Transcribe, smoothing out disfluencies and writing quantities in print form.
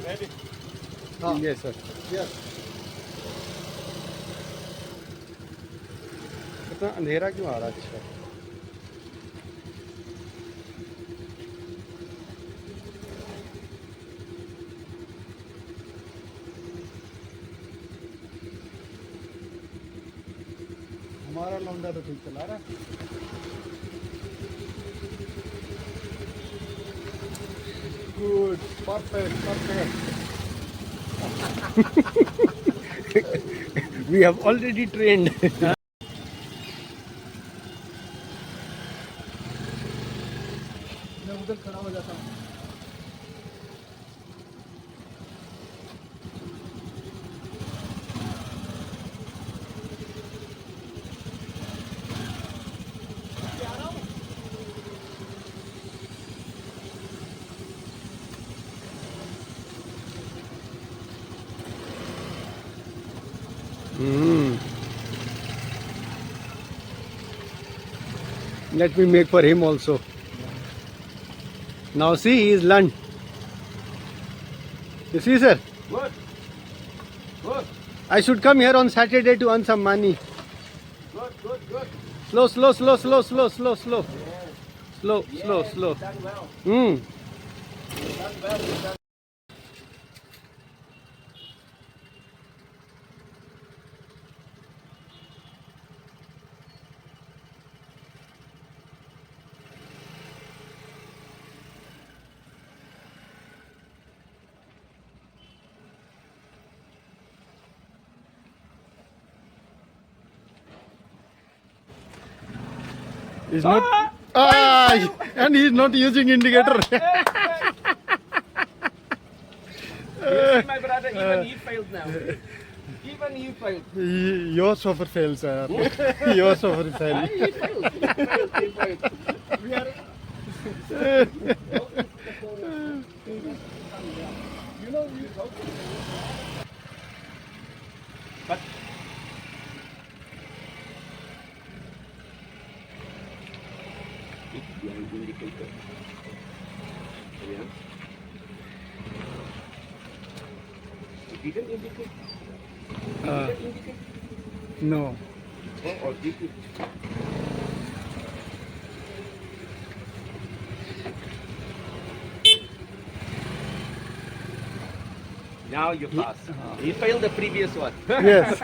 Yes, sir. Yes. इतना अंधेरा क्यों आ रहा है? अच्छा, हमारा लौंडा तो ठीक चला रहा है। Good, perfect, perfect. we have already trained. मैं उधर खड़ा हो जाता हूँ। Let me make for him also. Now see, he is learned. You see, sir? Good. Good. I should come here on Saturday to earn some money. Good, good, good. Slow, slow, slow, slow, slow, slow, slow. Slow, slow, slow. Done well. Hmm. Done well. Done. He's not. And he's not using indicator. My brother, even he failed now. Even he failed. Your chauffeur fails, sir. Your chauffeur fails. He failed. He failed. He failed. We are. You know, But behind indicator. Yeah. It didn't indicate. Didn't indicate. No. Or did it? Now you pass. He failed the previous one. Yes.